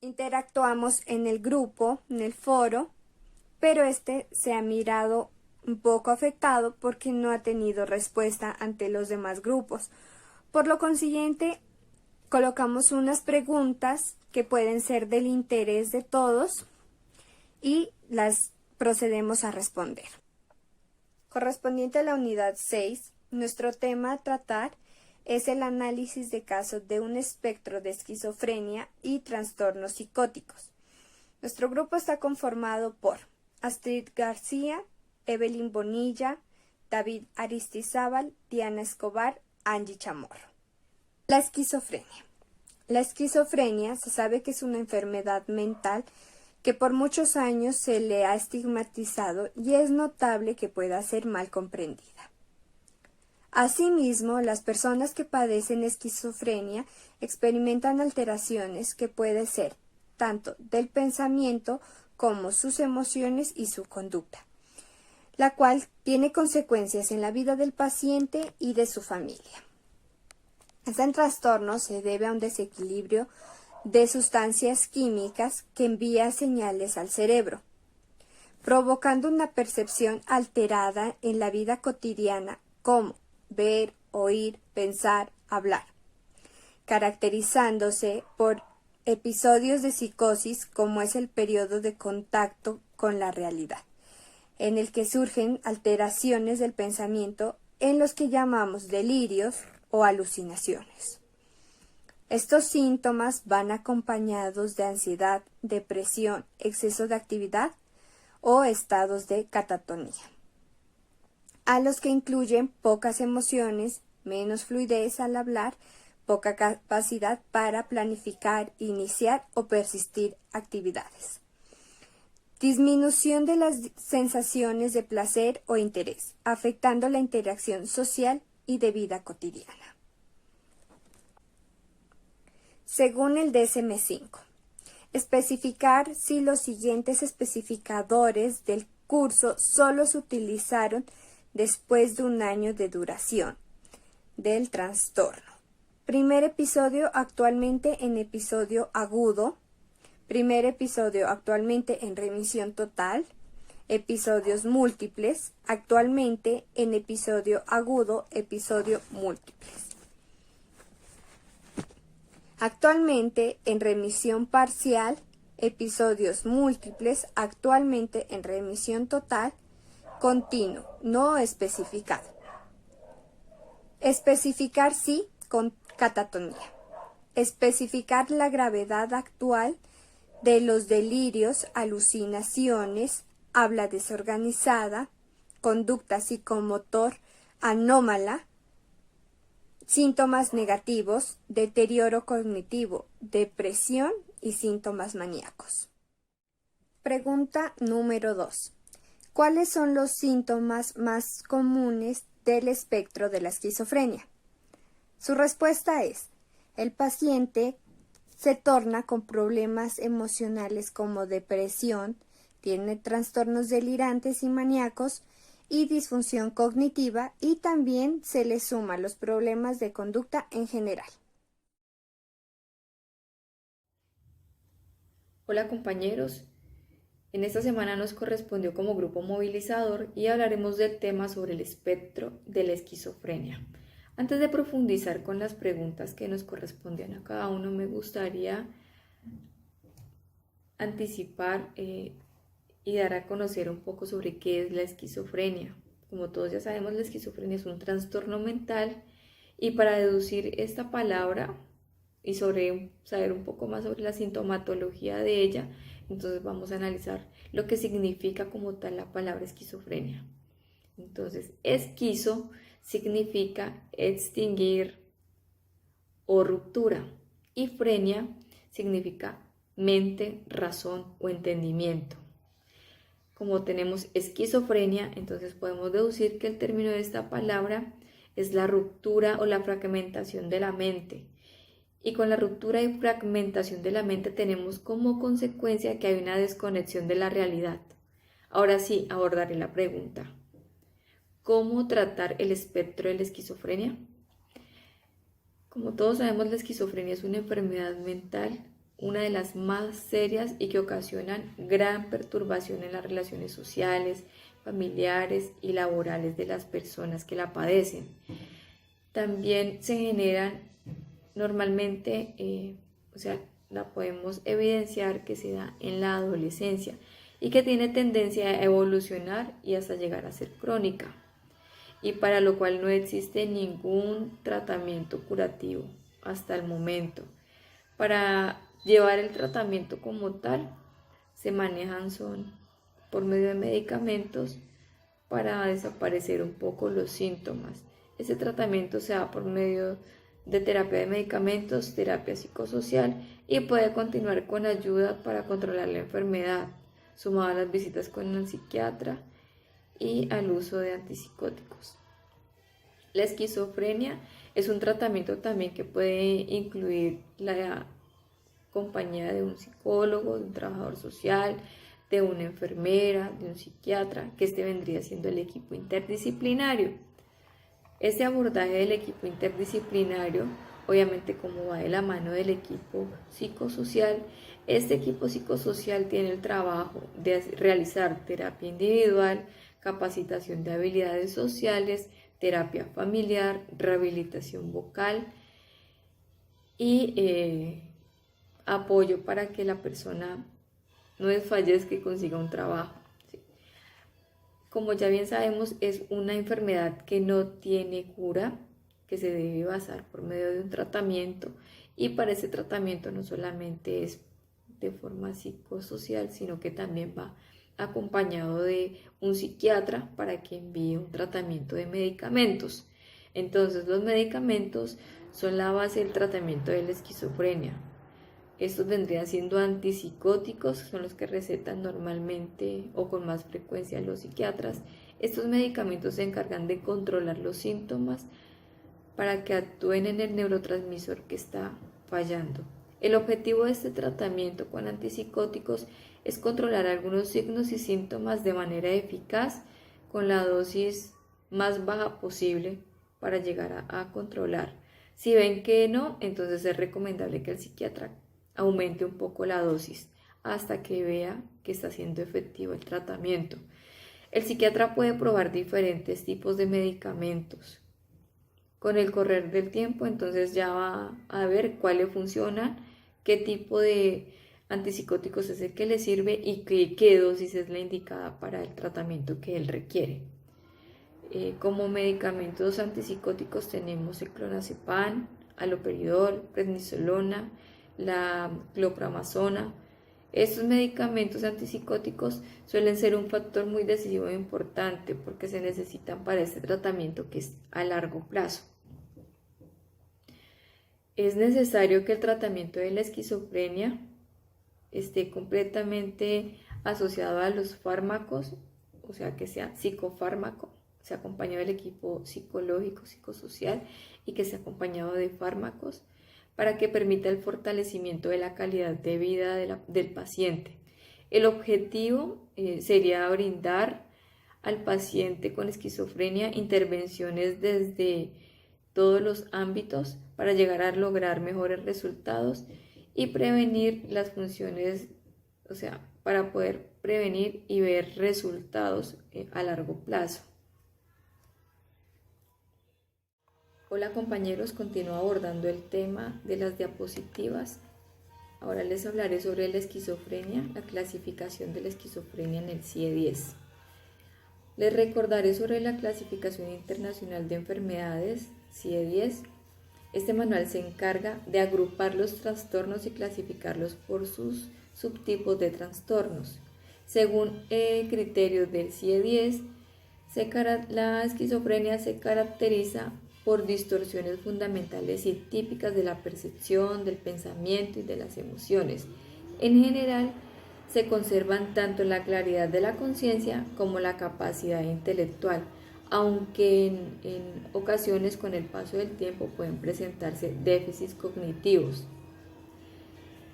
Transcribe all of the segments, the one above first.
Interactuamos en el grupo, en el foro, pero este se ha mirado un poco afectado porque no ha tenido respuesta ante los demás grupos. Por lo consiguiente, colocamos unas preguntas que pueden ser del interés de todos y las procedemos a responder. Correspondiente a la unidad 6, nuestro tema a tratar es el análisis de casos de un espectro de esquizofrenia y trastornos psicóticos. Nuestro grupo está conformado por Astrid García, Evelyn Bonilla, David Aristizábal, Diana Escobar, Angie Chamorro. La esquizofrenia. La esquizofrenia se sabe que es una enfermedad mental que por muchos años se le ha estigmatizado y es notable que pueda ser mal comprendida. Asimismo, las personas que padecen esquizofrenia experimentan alteraciones que pueden ser tanto del pensamiento como sus emociones y su conducta, la cual tiene consecuencias en la vida del paciente y de su familia. Este trastorno se debe a un desequilibrio de sustancias químicas que envía señales al cerebro, provocando una percepción alterada en la vida cotidiana como ver, oír, pensar, hablar, caracterizándose por episodios de psicosis como es el periodo de contacto con la realidad, en el que surgen alteraciones del pensamiento en los que llamamos delirios o alucinaciones. Estos síntomas van acompañados de ansiedad, depresión, exceso de actividad o estados de catatonía, a los que incluyen pocas emociones, menos fluidez al hablar, poca capacidad para planificar, iniciar o persistir actividades. Disminución de las sensaciones de placer o interés, afectando la interacción social y de vida cotidiana. Según el DSM-5, especificar si los siguientes especificadores del curso solo se utilizaron después de un año de duración del trastorno. Primer episodio actualmente en episodio agudo. Primer episodio actualmente en remisión total. Episodios múltiples. Actualmente en episodio agudo, episodio múltiples. Actualmente en remisión parcial, episodios múltiples, actualmente en remisión total, continuo, no especificado. Especificar sí con catatonía. Especificar la gravedad actual de los delirios, alucinaciones, habla desorganizada, conducta psicomotor anómala, síntomas negativos, deterioro cognitivo, depresión y síntomas maníacos. Pregunta número 2. ¿Cuáles son los síntomas más comunes del espectro de la esquizofrenia? Su respuesta es: el paciente se torna con problemas emocionales como depresión, tiene trastornos delirantes y maníacos, y disfunción cognitiva, y también se le suma los problemas de conducta en general. Hola compañeros, en esta semana nos correspondió como grupo movilizador y hablaremos del tema sobre el espectro de la esquizofrenia. Antes de profundizar con las preguntas que nos correspondían a cada uno, me gustaría anticipar y dar a conocer un poco sobre qué es la esquizofrenia. Como todos ya sabemos, la esquizofrenia es un trastorno mental y para deducir esta palabra y saber un poco más sobre la sintomatología de ella, entonces vamos a analizar lo que significa como tal la palabra esquizofrenia. Entonces, esquizo significa extinguir o ruptura y frenia significa mente, razón o entendimiento. Como tenemos esquizofrenia, entonces podemos deducir que el término de esta palabra es la ruptura o la fragmentación de la mente. Y con la ruptura y fragmentación de la mente tenemos como consecuencia que hay una desconexión de la realidad. Ahora sí, abordaré la pregunta: ¿cómo tratar el espectro de la esquizofrenia? Como todos sabemos, la esquizofrenia es una enfermedad mental una de las más serias y que ocasionan gran perturbación en las relaciones sociales, familiares y laborales de las personas que la padecen. También se generan normalmente, la podemos evidenciar que se da en la adolescencia y que tiene tendencia a evolucionar y hasta llegar a ser crónica, y para lo cual no existe ningún tratamiento curativo hasta el momento. Para llevar el tratamiento como tal, se manejan por medio de medicamentos para desaparecer un poco los síntomas. Ese tratamiento se da por medio de terapia de medicamentos, terapia psicosocial, y puede continuar con ayuda para controlar la enfermedad, sumado a las visitas con el psiquiatra y al uso de antipsicóticos. La esquizofrenia es un tratamiento también que puede incluir la compañía de un psicólogo, de un trabajador social, de una enfermera, de un psiquiatra, que vendría siendo el equipo interdisciplinario. Este abordaje del equipo interdisciplinario, obviamente como va de la mano del equipo psicosocial, este equipo psicosocial tiene el trabajo de realizar terapia individual, capacitación de habilidades sociales, terapia familiar, rehabilitación vocal y apoyo para que la persona no desfallezca y consiga un trabajo. ¿Sí? Como ya bien sabemos, es una enfermedad que no tiene cura, que se debe basar por medio de un tratamiento, y para ese tratamiento no solamente es de forma psicosocial, sino que también va acompañado de un psiquiatra para que envíe un tratamiento de medicamentos. Entonces, los medicamentos son la base del tratamiento de la esquizofrenia. Estos vendrían siendo antipsicóticos, son los que recetan normalmente o con más frecuencia los psiquiatras. Estos medicamentos se encargan de controlar los síntomas para que actúen en el neurotransmisor que está fallando. El objetivo de este tratamiento con antipsicóticos es controlar algunos signos y síntomas de manera eficaz con la dosis más baja posible para llegar a controlar. Si ven que no, entonces es recomendable que el psiquiatra aumente un poco la dosis hasta que vea que está siendo efectivo el tratamiento. El psiquiatra puede probar diferentes tipos de medicamentos. Con el correr del tiempo, entonces ya va a ver cuáles funcionan, qué tipo de antipsicóticos es el que le sirve y qué dosis es la indicada para el tratamiento que él requiere. Como medicamentos antipsicóticos tenemos el clonazepam, haloperidol, prednisolona, la clopramazona. Estos medicamentos antipsicóticos suelen ser un factor muy decisivo e importante porque se necesitan para este tratamiento que es a largo plazo. Es necesario que el tratamiento de la esquizofrenia esté completamente asociado a los fármacos, o sea, que sea psicofármaco, sea acompañado del equipo psicológico, psicosocial, y que sea acompañado de fármacos para que permita el fortalecimiento de la calidad de vida del paciente. El objetivo sería brindar al paciente con esquizofrenia intervenciones desde todos los ámbitos para llegar a lograr mejores resultados y prevenir las funciones, para poder prevenir y ver resultados a largo plazo. Hola compañeros, continúo abordando el tema de las diapositivas. Ahora les hablaré sobre la esquizofrenia, la clasificación de la esquizofrenia en el CIE-10. Les recordaré sobre la clasificación internacional de enfermedades, CIE-10. Este manual se encarga de agrupar los trastornos y clasificarlos por sus subtipos de trastornos. Según criterios del CIE-10, la esquizofrenia se caracteriza por distorsiones fundamentales y típicas de la percepción, del pensamiento y de las emociones. En general, se conservan tanto la claridad de la conciencia como la capacidad intelectual, aunque en ocasiones con el paso del tiempo pueden presentarse déficits cognitivos.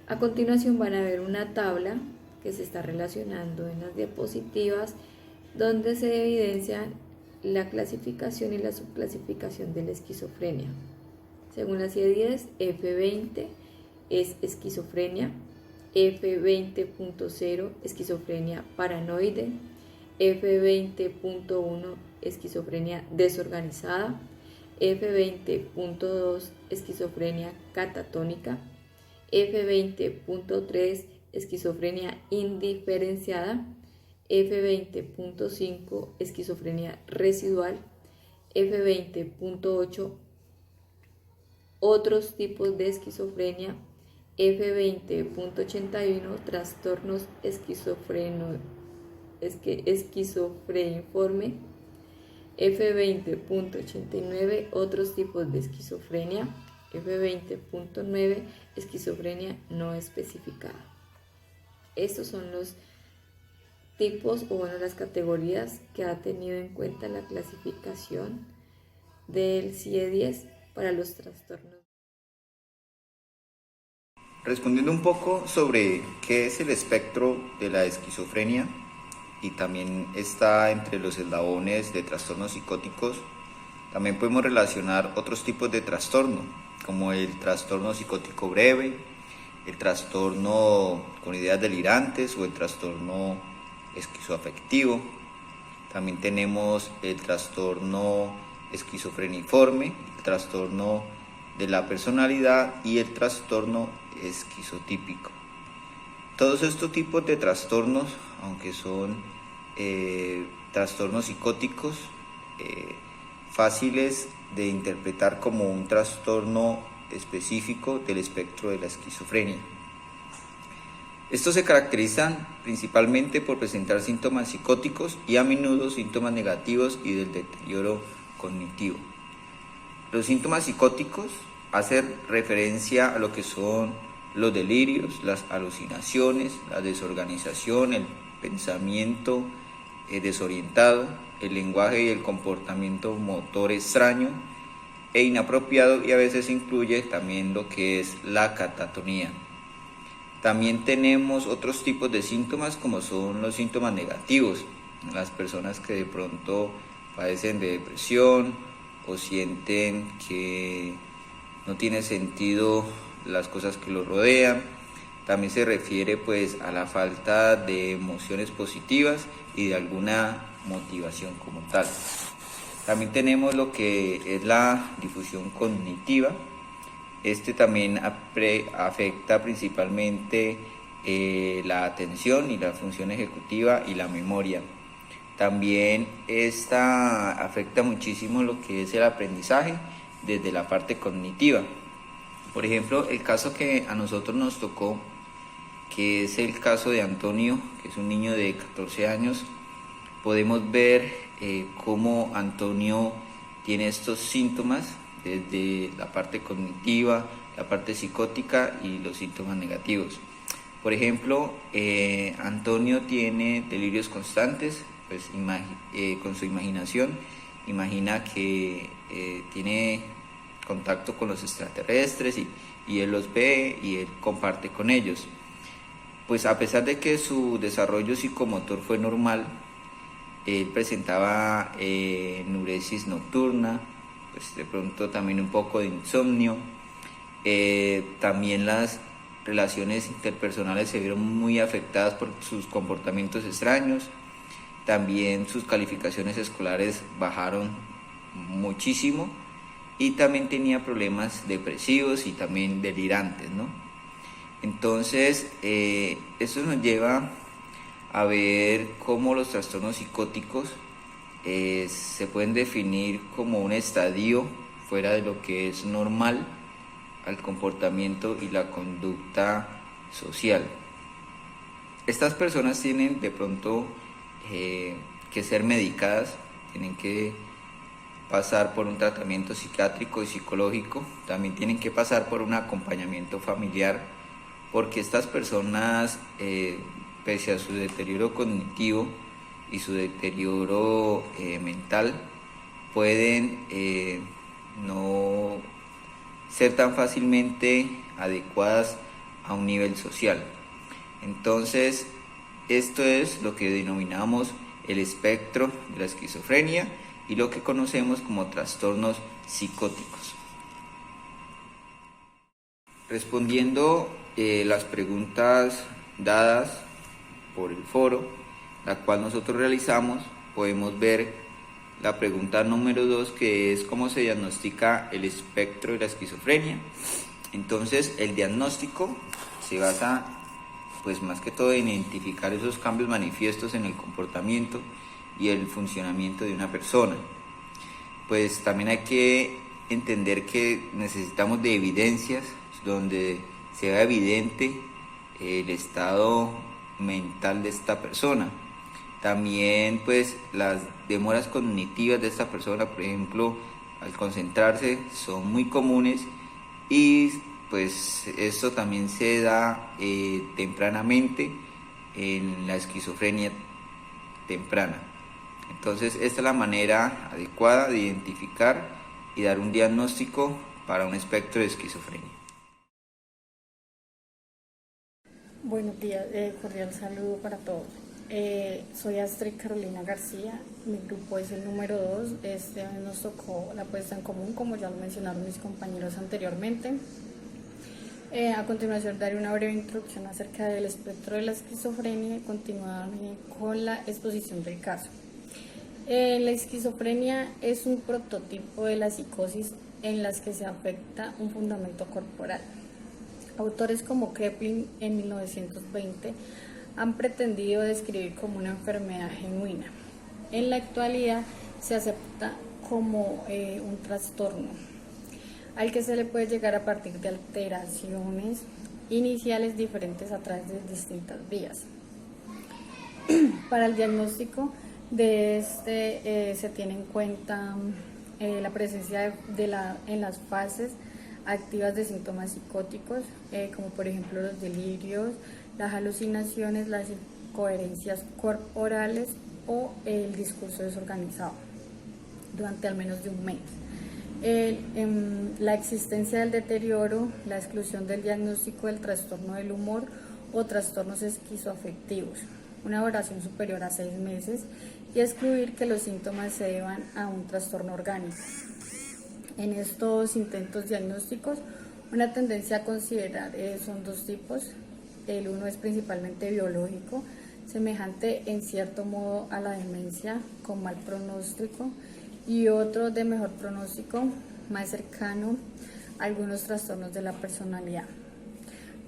A continuación van a ver una tabla que se está relacionando en las diapositivas donde se evidencian la clasificación y la subclasificación de la esquizofrenia. Según la CIE-10, F20 es esquizofrenia, F20.0 esquizofrenia paranoide, F20.1 esquizofrenia desorganizada, F20.2 esquizofrenia catatónica, F20.3 esquizofrenia indiferenciada, F20.5 esquizofrenia residual, F20.8 otros tipos de esquizofrenia, F20.81 trastornos esquizofreniforme, F20.89 otros tipos de esquizofrenia, F20.9 esquizofrenia no especificada. Estos son los tipos o las categorías que ha tenido en cuenta la clasificación del CIE-10 para los trastornos. Respondiendo un poco sobre qué es el espectro de la esquizofrenia, y también está entre los eslabones de trastornos psicóticos, también podemos relacionar otros tipos de trastorno, como el trastorno psicótico breve, el trastorno con ideas delirantes o el trastorno esquizoafectivo. También tenemos el trastorno esquizofreniforme, el trastorno de la personalidad y el trastorno esquizotípico. Todos estos tipos de trastornos, aunque son trastornos psicóticos, fáciles de interpretar como un trastorno específico del espectro de la esquizofrenia. Estos se caracterizan principalmente por presentar síntomas psicóticos y a menudo síntomas negativos y del deterioro cognitivo. Los síntomas psicóticos hacen referencia a lo que son los delirios, las alucinaciones, la desorganización, el pensamiento desorientado, el lenguaje y el comportamiento motor extraño e inapropiado, y a veces incluye también lo que es la catatonía. También tenemos otros tipos de síntomas, como son los síntomas negativos, las personas que de pronto padecen de depresión o sienten que no tiene sentido las cosas que los rodean. También se refiere pues a la falta de emociones positivas y de alguna motivación como tal. También tenemos lo que es la difusión cognitiva. Este también afecta principalmente la atención y la función ejecutiva y la memoria. También esta afecta muchísimo lo que es el aprendizaje desde la parte cognitiva. Por ejemplo, el caso que a nosotros nos tocó, que es el caso de Antonio, que es un niño de 14 años, podemos ver cómo Antonio tiene estos síntomas desde la parte cognitiva, la parte psicótica y los síntomas negativos. Por ejemplo, Antonio tiene delirios constantes, pues con su imaginación, imagina que tiene contacto con los extraterrestres y él los ve y él comparte con ellos. Pues a pesar de que su desarrollo psicomotor fue normal, él presentaba enuresis nocturna, pues de pronto también un poco de insomnio. También las relaciones interpersonales se vieron muy afectadas por sus comportamientos extraños. También sus calificaciones escolares bajaron muchísimo y también tenía problemas depresivos y también delirantes, ¿no? Entonces, eso nos lleva a ver cómo los trastornos psicóticos se pueden definir como un estadio fuera de lo que es normal al comportamiento y la conducta social. Estas personas tienen de pronto que ser medicadas, tienen que pasar por un tratamiento psiquiátrico y psicológico, también tienen que pasar por un acompañamiento familiar, porque estas personas, pese a su deterioro cognitivo y su deterioro mental, pueden no ser tan fácilmente adecuadas a un nivel social. Entonces, esto es lo que denominamos el espectro de la esquizofrenia y lo que conocemos como trastornos psicóticos. Respondiendo las preguntas dadas por el foro, la cual nosotros realizamos, podemos ver la pregunta número 2, que es cómo se diagnostica el espectro de la esquizofrenia. Entonces, el diagnóstico se basa, pues más que todo, en identificar esos cambios manifiestos en el comportamiento y el funcionamiento de una persona. Pues también hay que entender que necesitamos de evidencias donde sea evidente el estado mental de esta persona. También pues las demoras cognitivas de esta persona, por ejemplo, al concentrarse, son muy comunes, y pues esto también se da tempranamente en la esquizofrenia temprana. Entonces esta es la manera adecuada de identificar y dar un diagnóstico para un espectro de esquizofrenia. Buenos días, cordial saludo para todos. Soy Astrid Carolina García, mi grupo es el número 2. Este año nos tocó la puesta en común, como ya lo mencionaron mis compañeros anteriormente. A continuación daré una breve introducción acerca del espectro de la esquizofrenia y continuar con la exposición del caso. La esquizofrenia es un prototipo de la psicosis en las que se afecta un fundamento corporal. Autores como Kraepelin en 1920 han pretendido describir como una enfermedad genuina. En la actualidad se acepta como un trastorno al que se le puede llegar a partir de alteraciones iniciales diferentes a través de distintas vías. Para el diagnóstico de este se tiene en cuenta la presencia en las fases activas de síntomas psicóticos, como por ejemplo los delirios, las alucinaciones, las incoherencias corporales o el discurso desorganizado durante al menos de un mes. La existencia del deterioro, la exclusión del diagnóstico del trastorno del humor o trastornos esquizoafectivos, una duración superior a 6 meses, y excluir que los síntomas se deban a un trastorno orgánico. En estos intentos diagnósticos, una tendencia a considerar son dos tipos. El uno es principalmente biológico, semejante en cierto modo a la demencia, con mal pronóstico, y otro de mejor pronóstico, más cercano a algunos trastornos de la personalidad.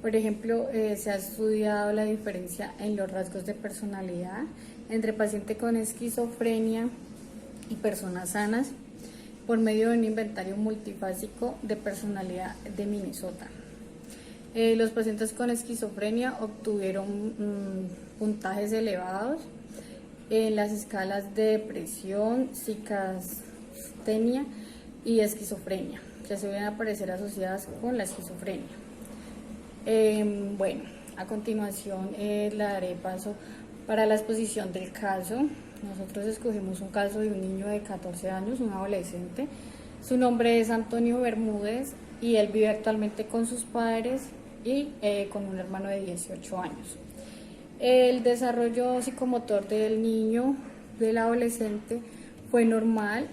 Por ejemplo, se ha estudiado la diferencia en los rasgos de personalidad entre pacientes con esquizofrenia y personas sanas por medio de un inventario multifásico de personalidad de Minnesota. Los pacientes con esquizofrenia obtuvieron puntajes elevados en las escalas de depresión, psicastenia y esquizofrenia, que se ven aparecer asociadas con la esquizofrenia. Bueno, a continuación le daré paso para la exposición del caso. Nosotros escogimos un caso de un niño de 14 años, un adolescente. Su nombre es Antonio Bermúdez y él vive actualmente con sus padres y con un hermano de 18 años. El desarrollo psicomotor del niño, del adolescente, fue normal.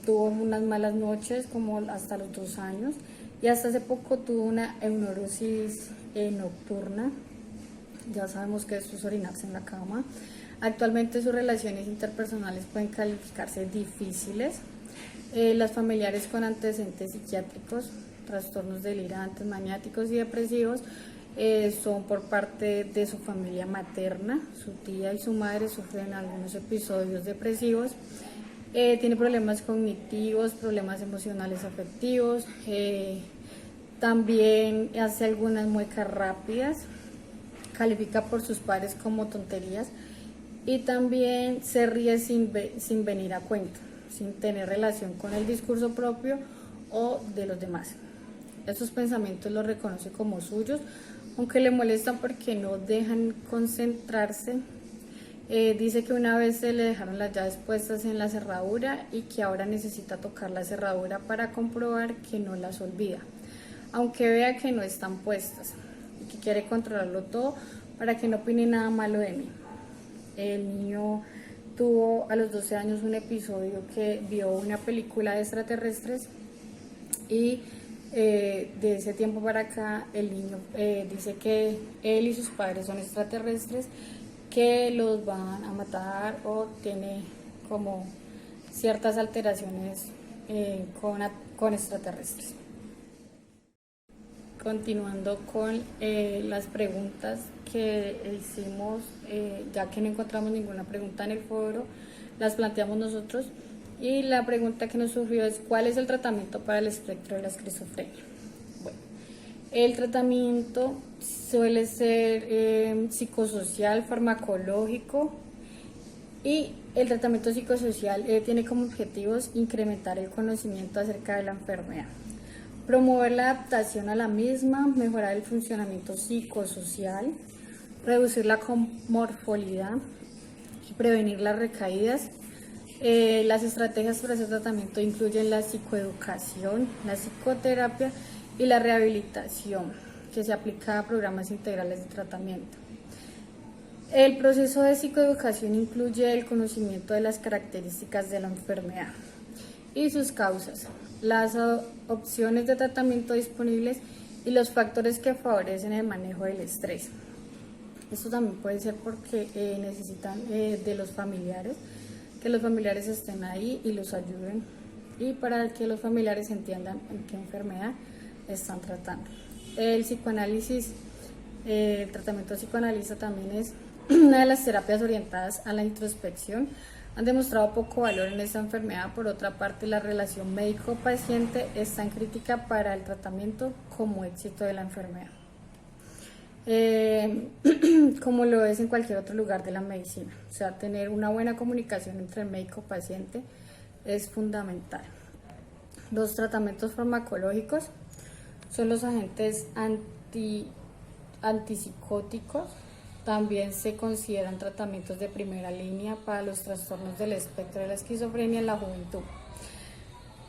Tuvo unas malas noches como hasta los 2 años y hasta hace poco tuvo una euneurosis nocturna. Ya sabemos que esto es orinarse en la cama. Actualmente sus relaciones interpersonales pueden calificarse difíciles. Las familiares con antecedentes psiquiátricos, trastornos delirantes, maniáticos y depresivos son por parte de su familia materna. Su tía y su madre sufren algunos episodios depresivos. Tiene problemas cognitivos, problemas emocionales afectivos. También hace algunas muecas rápidas. Califica por sus padres como tonterías. Y también se ríe sin venir a cuento, sin tener relación con el discurso propio o de los demás. Estos pensamientos los reconoce como suyos, aunque le molestan porque no dejan concentrarse. Dice que una vez se le dejaron las llaves puestas en la cerradura y que ahora necesita tocar la cerradura para comprobar que no las olvida, aunque vea que no están puestas, y que quiere controlarlo todo para que no opine nada malo de mí. El niño tuvo a los 12 años un episodio que vio una película de extraterrestres y de ese tiempo para acá, el niño dice que él y sus padres son extraterrestres, que los van a matar o tiene como ciertas alteraciones con extraterrestres. Continuando con las preguntas que hicimos, ya que no encontramos ninguna pregunta en el foro, las planteamos nosotros, y la pregunta que nos surgió es: ¿cuál es el tratamiento para el espectro de la esquizofrenia? Bueno, el tratamiento suele ser psicosocial, farmacológico, y el tratamiento psicosocial tiene como objetivos incrementar el conocimiento acerca de la enfermedad, promover la adaptación a la misma, mejorar el funcionamiento psicosocial, reducir la comorfolidad y prevenir las recaídas. Las estrategias para ese tratamiento incluyen la psicoeducación, la psicoterapia y la rehabilitación, que se aplica a programas integrales de tratamiento. El proceso de psicoeducación incluye el conocimiento de las características de la enfermedad y sus causas, las opciones de tratamiento disponibles y los factores que favorecen el manejo del estrés. Esto también puede ser porque necesitan de los familiares, que los familiares estén ahí y los ayuden, y para que los familiares entiendan en qué enfermedad están tratando. El psicoanálisis, el tratamiento psicoanalista también es una de las terapias orientadas a la introspección. Han demostrado poco valor en esta enfermedad. Por otra parte, la relación médico-paciente es tan crítica para el tratamiento como éxito de la enfermedad, como lo es en cualquier otro lugar de la medicina. O sea, tener una buena comunicación entre el médico-paciente es fundamental. Los tratamientos farmacológicos son los agentes antipsicóticos. También se consideran tratamientos de primera línea para los trastornos del espectro de la esquizofrenia en la juventud,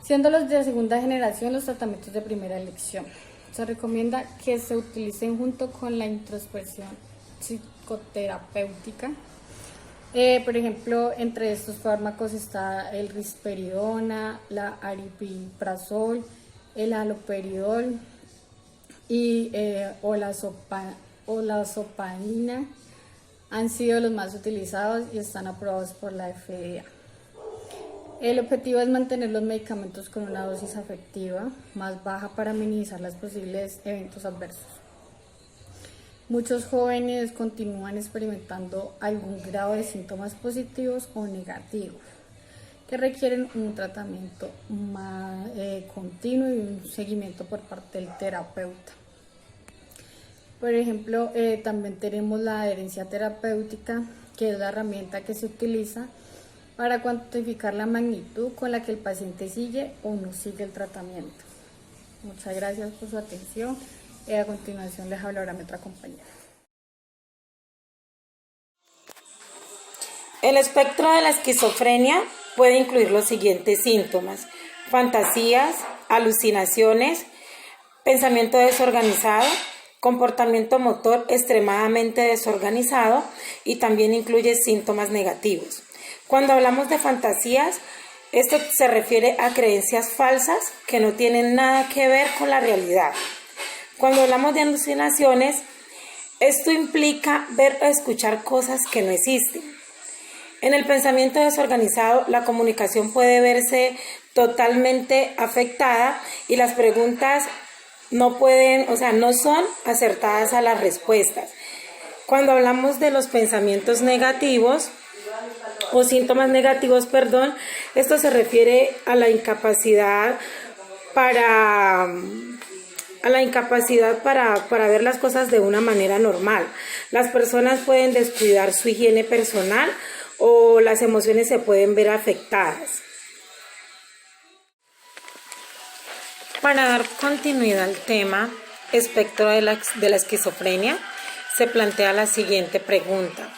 siendo los de segunda generación los tratamientos de primera elección. Se recomienda que se utilicen junto con la introspección psicoterapéutica. Por ejemplo, entre estos fármacos está el risperidona, la aripiprazol, el haloperidol y olazopaina han sido los más utilizados y están aprobados por la FDA. El objetivo es mantener los medicamentos con una dosis afectiva más baja para minimizar los posibles eventos adversos. Muchos jóvenes continúan experimentando algún grado de síntomas positivos o negativos que requieren un tratamiento más continuo y un seguimiento por parte del terapeuta. Por ejemplo, también tenemos la adherencia terapéutica, que es la herramienta que se utiliza para cuantificar la magnitud con la que el paciente sigue o no sigue el tratamiento. Muchas gracias por su atención. A continuación les hablará mi otra compañera. El espectro de la esquizofrenia puede incluir los siguientes síntomas: fantasías, alucinaciones, pensamiento desorganizado, comportamiento motor extremadamente desorganizado, y también incluye síntomas negativos. Cuando hablamos de fantasías, esto se refiere a creencias falsas que no tienen nada que ver con la realidad. Cuando hablamos de alucinaciones, esto implica ver o escuchar cosas que no existen. En el pensamiento desorganizado, la comunicación puede verse totalmente afectada y las preguntas no son acertadas a las respuestas. Cuando hablamos de los pensamientos negativos o síntomas negativos, esto se refiere a la incapacidad para ver las cosas de una manera normal. Las personas pueden descuidar su higiene personal o las emociones se pueden ver afectadas. Para dar continuidad al tema espectro de la esquizofrenia, se plantea la siguiente pregunta: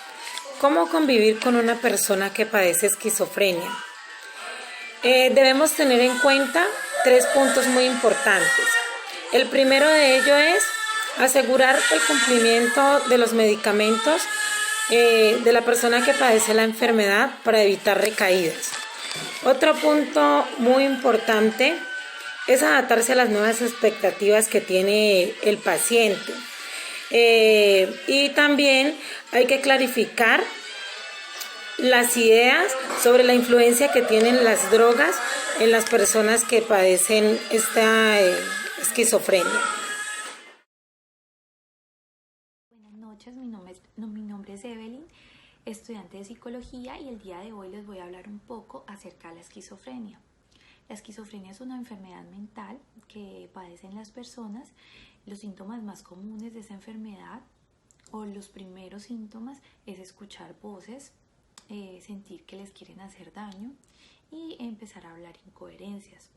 ¿cómo convivir con una persona que padece esquizofrenia? Debemos tener en cuenta 3 puntos muy importantes. El primero de ello es asegurar el cumplimiento de los medicamentos de la persona que padece la enfermedad para evitar recaídas. Otro punto muy importante es adaptarse a las nuevas expectativas que tiene el paciente. Y también hay que clarificar las ideas sobre la influencia que tienen las drogas en las personas que padecen esta esquizofrenia. Buenas noches, mi nombre es Evelyn, estudiante de psicología, y el día de hoy les voy a hablar un poco acerca de la esquizofrenia. La esquizofrenia es una enfermedad mental que padecen las personas. Los síntomas más comunes de esa enfermedad, o los primeros síntomas, es escuchar voces, sentir que les quieren hacer daño y empezar a hablar incoherencias.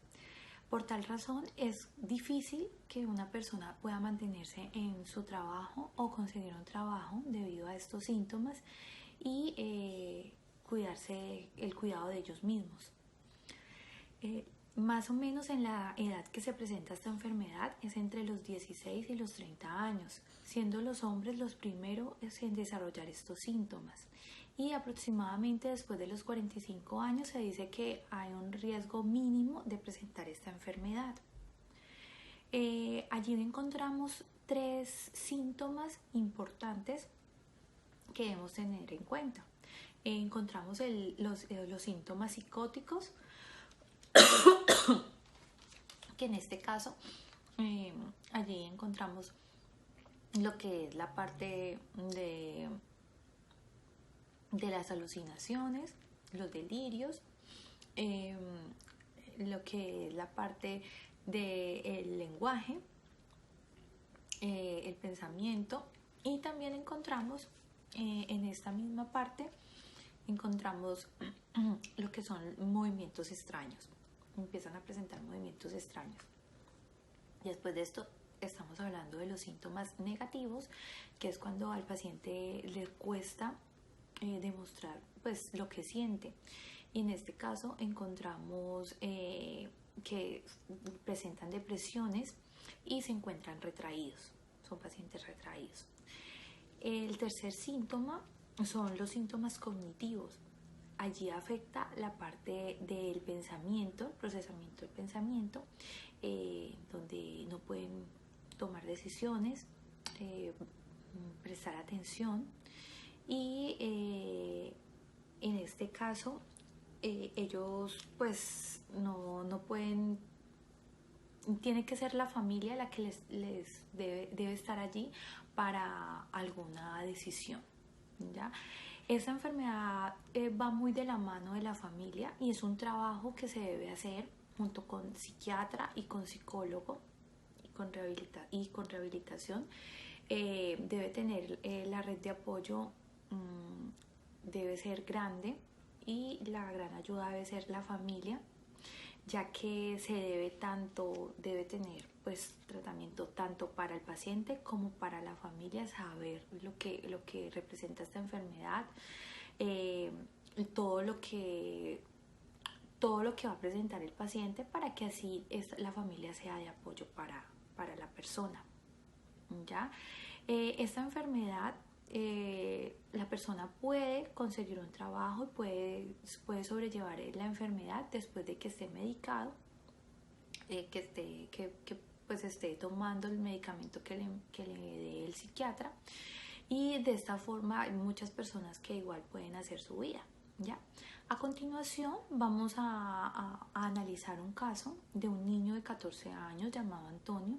Por tal razón es difícil que una persona pueda mantenerse en su trabajo o conseguir un trabajo debido a estos síntomas y el cuidado de ellos mismos. Más o menos en la edad que se presenta esta enfermedad es entre los 16 y los 30 años, siendo los hombres los primeros en desarrollar estos síntomas. Y aproximadamente después de los 45 años se dice que hay un riesgo mínimo de presentar esta enfermedad. Allí encontramos 3 síntomas importantes que debemos tener en cuenta. Encontramos los síntomas psicóticos, que en este caso allí encontramos lo que es la parte de las alucinaciones, los delirios, lo que es la parte del lenguaje, el pensamiento, y también encontramos en esta misma parte encontramos lo que son movimientos extraños. Empiezan a presentar movimientos extraños. Después de esto estamos hablando de los síntomas negativos, que es cuando al paciente le cuesta demostrar pues lo que siente, y en este caso encontramos que presentan depresiones y se encuentran retraídos, son pacientes retraídos. El tercer síntoma son los síntomas cognitivos. Allí afecta la parte del pensamiento, el procesamiento del pensamiento, donde no pueden tomar decisiones, prestar atención, y en este caso ellos pues no pueden, tiene que ser la familia la que les debe estar allí para alguna decisión, ¿ya? Esta enfermedad va muy de la mano de la familia, y es un trabajo que se debe hacer junto con psiquiatra y con psicólogo y con rehabilitación. Debe tener la red de apoyo, debe ser grande, y la gran ayuda debe ser la familia, ya que debe tener pues tratamiento tanto para el paciente como para la familia, saber lo que representa esta enfermedad, todo lo que va a presentar el paciente, para que así la familia sea de apoyo para la persona, ¿ya? Esta enfermedad, la persona puede conseguir un trabajo y puede sobrellevar la enfermedad después de que esté medicado, que pues esté tomando el medicamento que le dé el psiquiatra, y de esta forma hay muchas personas que igual pueden hacer su vida, ¿ya? A continuación vamos a analizar un caso de un niño de 14 años llamado Antonio.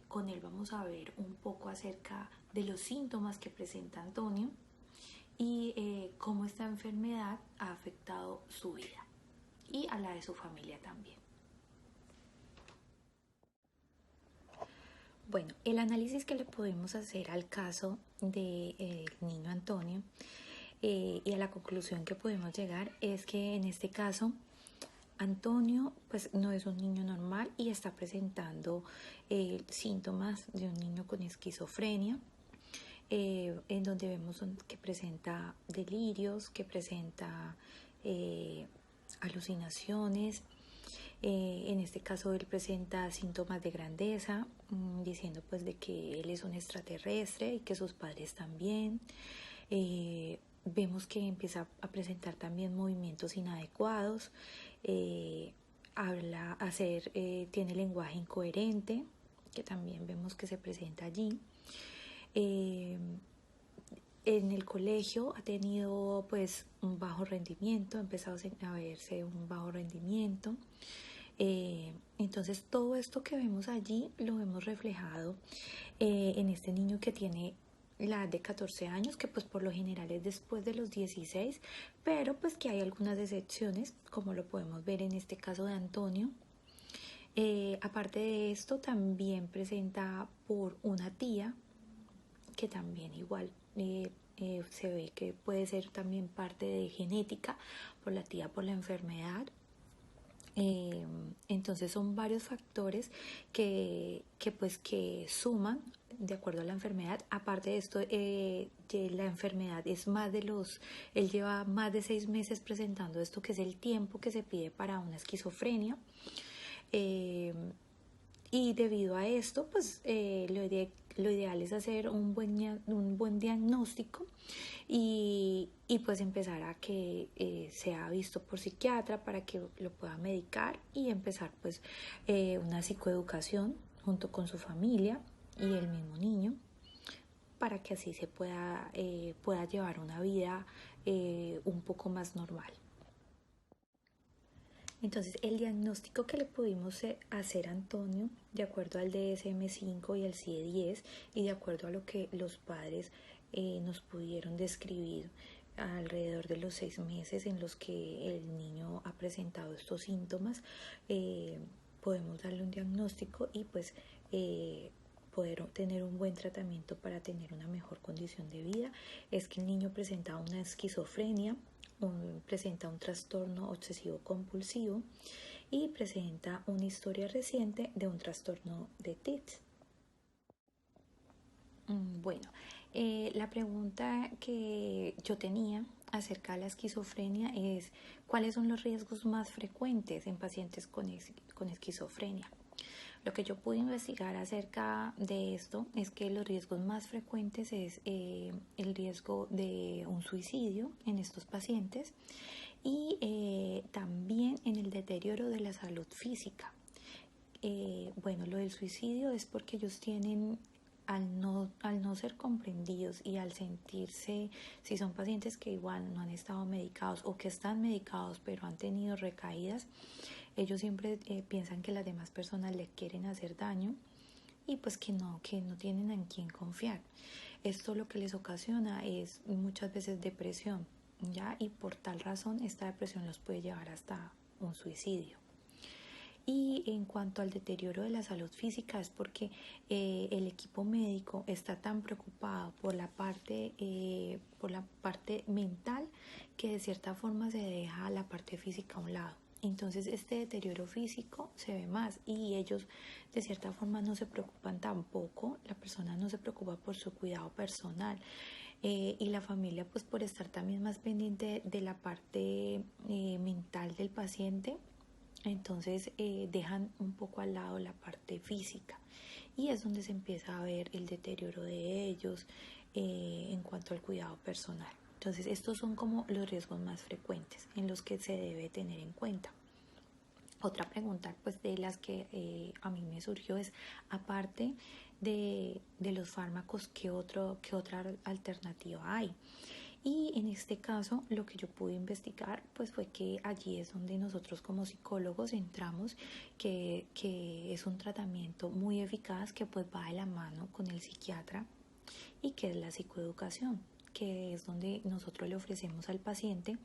Con él vamos a ver un poco acerca de los síntomas que presenta Antonio y cómo esta enfermedad ha afectado su vida y a la de su familia también. Bueno, el análisis que le podemos hacer al caso del niño Antonio y a la conclusión que podemos llegar es que en este caso Antonio pues no es un niño normal y está presentando síntomas de un niño con esquizofrenia, en donde vemos que presenta delirios, que presenta alucinaciones. En este caso él presenta síntomas de grandeza, diciendo pues de que él es un extraterrestre y que sus padres también. Vemos que empieza a presentar también movimientos inadecuados, tiene lenguaje incoherente, que también vemos que se presenta allí. En el colegio ha tenido pues un bajo rendimiento, ha empezado a verse un bajo rendimiento. Entonces todo esto que vemos allí lo hemos reflejado en este niño que tiene la edad de 14 años, que pues por lo general es después de los 16, pero pues que hay algunas excepciones, como lo podemos ver en este caso de Antonio. Aparte de esto, también presenta por una tía, que también igual se ve que puede ser también parte de genética, por la tía, por la enfermedad. Entonces son varios factores que suman de acuerdo a la enfermedad. Aparte de esto, la enfermedad es él lleva más de 6 meses presentando esto, que es el tiempo que se pide para una esquizofrenia. Y debido a esto, pues lo ideal es hacer un buen diagnóstico y pues empezar a que sea visto por psiquiatra para que lo pueda medicar y empezar pues una psicoeducación junto con su familia y el mismo niño, para que así se pueda llevar una vida un poco más normal. Entonces, el diagnóstico que le pudimos hacer a Antonio, de acuerdo al DSM-5 y al CIE-10, y de acuerdo a lo que los padres nos pudieron describir alrededor de los 6 meses en los que el niño ha presentado estos síntomas, podemos darle un diagnóstico y pues poder tener un buen tratamiento para tener una mejor condición de vida. Es que el niño presenta una esquizofrenia, presenta un trastorno obsesivo compulsivo y presenta una historia reciente de un trastorno de TIC. Bueno, la pregunta que yo tenía acerca de la esquizofrenia es: ¿cuáles son los riesgos más frecuentes en pacientes con esquizofrenia? Lo que yo pude investigar acerca de esto es que los riesgos más frecuentes es el riesgo de un suicidio en estos pacientes y también en el deterioro de la salud física. Bueno, lo del suicidio es porque ellos tienen, al no ser comprendidos y al sentirse, si son pacientes que igual no han estado medicados o que están medicados pero han tenido recaídas, ellos siempre piensan que las demás personas les quieren hacer daño y pues que no tienen en quién confiar. Esto lo que les ocasiona es muchas veces depresión, ¿ya? Y por tal razón esta depresión los puede llevar hasta un suicidio. Y en cuanto al deterioro de la salud física es porque el equipo médico está tan preocupado por la parte mental que de cierta forma se deja la parte física a un lado. Entonces este deterioro físico se ve más y ellos de cierta forma no se preocupan tampoco, la persona no se preocupa por su cuidado personal y la familia pues por estar también más pendiente de la parte mental del paciente. Entonces dejan un poco al lado la parte física y es donde se empieza a ver el deterioro de ellos en cuanto al cuidado personal. Entonces estos son como los riesgos más frecuentes en los que se debe tener en cuenta. Otra pregunta pues de las que a mí me surgió es, aparte de los fármacos, ¿qué otra alternativa hay? Y en este caso lo que yo pude investigar pues fue que allí es donde nosotros como psicólogos entramos, que es un tratamiento muy eficaz que pues va de la mano con el psiquiatra y que es la psicoeducación, que es donde nosotros le ofrecemos al paciente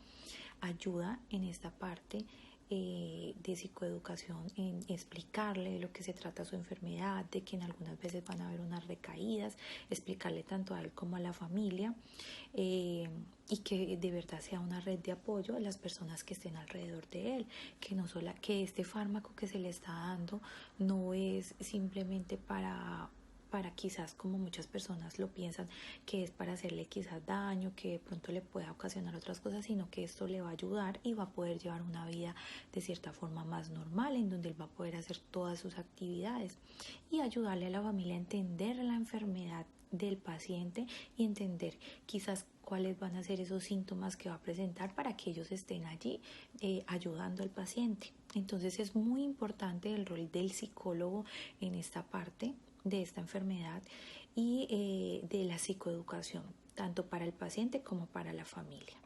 ayuda en esta parte de psicoeducación, en explicarle de lo que se trata su enfermedad, de que en algunas veces van a haber unas recaídas, explicarle tanto a él como a la familia y que de verdad sea una red de apoyo a las personas que estén alrededor de él, que este fármaco que se le está dando no es simplemente para quizás, como muchas personas lo piensan, que es para hacerle quizás daño, que de pronto le pueda ocasionar otras cosas, sino que esto le va a ayudar y va a poder llevar una vida de cierta forma más normal, en donde él va a poder hacer todas sus actividades y ayudarle a la familia a entender la enfermedad del paciente y entender quizás cuáles van a ser esos síntomas que va a presentar para que ellos estén allí ayudando al paciente. Entonces es muy importante el rol del psicólogo en esta parte de esta enfermedad y de la psicoeducación, tanto para el paciente como para la familia.